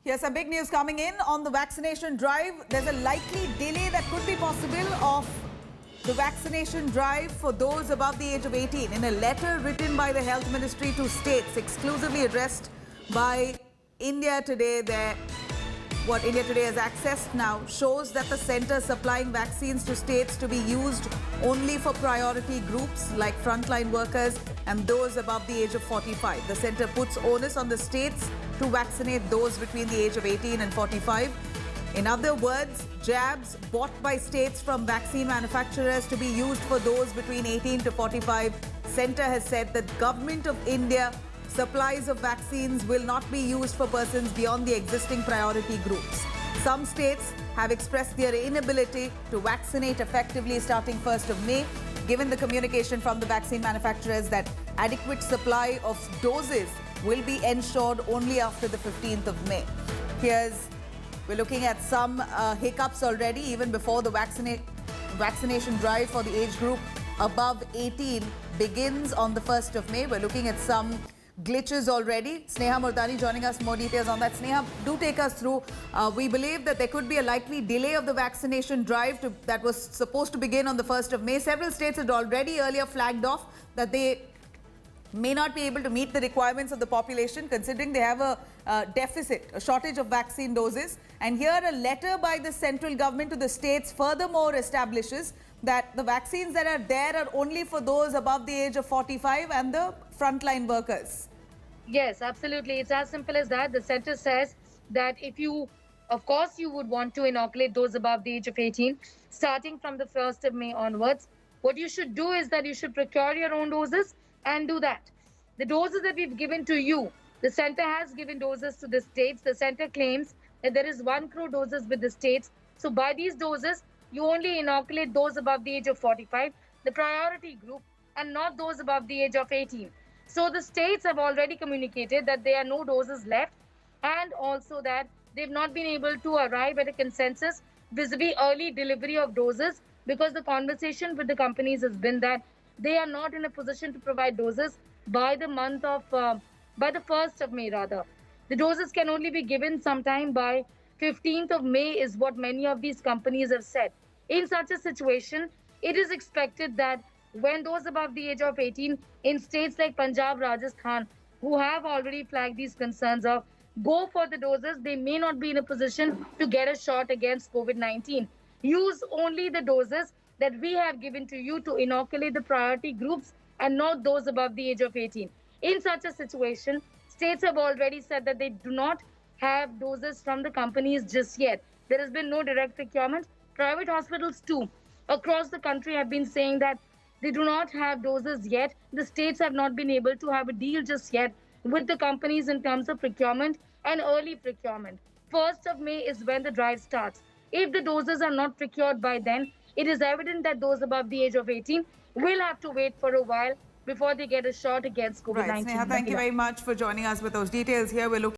Yes, a big news coming in on the vaccination drive. There's a likely delay that could be possible of the vaccination drive for those above the age of 18. In a letter written by the Health Ministry to states, exclusively addressed by India Today, what India Today has accessed now shows that the centre supplying vaccines to states to be used only for priority groups like frontline workers and those above the age of 45. The centre puts onus on the states to vaccinate those between the age of 18 and 45. In other words, jabs bought by states from vaccine manufacturers to be used for those between 18 to 45. Centre has said that Government of India supplies of vaccines will not be used for persons beyond the existing priority groups. Some states have expressed their inability to vaccinate effectively starting 1st of May, given the communication from the vaccine manufacturers that adequate supply of doses will be ensured only after the 15th of May. We're looking at some hiccups already, even before the vaccination drive for the age group above 18 begins on the 1st of May. We're looking at some glitches already. Sneha Murdani joining us, more details on that. Sneha, do take us through. We believe that there could be a likely delay of the vaccination drive that was supposed to begin on the 1st of May. Several states had already earlier flagged off that they may not be able to meet the requirements of the population, considering they have a deficit, a shortage of vaccine doses. And here a letter by the central government to the states furthermore establishes that the vaccines that are there are only for those above the age of 45 and the frontline workers. Yes, absolutely. It's as simple as that. The centre says that of course, you would want to inoculate those above the age of 18, starting from the 1st of May onwards. What you should do is that you should procure your own doses and do that. The doses that we've given to you, the centre has given doses to the states. The centre claims that there is 1 crore doses with the states. So by these doses, you only inoculate those above the age of 45, the priority group, and not those above the age of 18. So the states have already communicated that there are no doses left, and also that they've not been able to arrive at a consensus vis-a-vis early delivery of doses, because the conversation with the companies has been that they are not in a position to provide doses by the 1st of May rather. The doses can only be given sometime by 15th of May is what many of these companies have said. In such a situation, it is expected that when those above the age of 18 in states like Punjab, Rajasthan, who have already flagged these concerns of go for the doses, they may not be in a position to get a shot against COVID-19. Use only the doses that we have given to you to inoculate the priority groups and not those above the age of 18. In such a situation, states have already said that they do not have doses from the companies just yet. There has been no direct procurement. Private hospitals too across the country have been saying that they do not have doses yet. The states have not been able to have a deal just yet with the companies in terms of procurement and early procurement. 1st of May is when the drive starts. If the doses are not procured by then, it is evident that those above the age of 18 will have to wait for a while before they get a shot against COVID-19. Right, Sneha, thank you very much for joining us with those details here. We're looking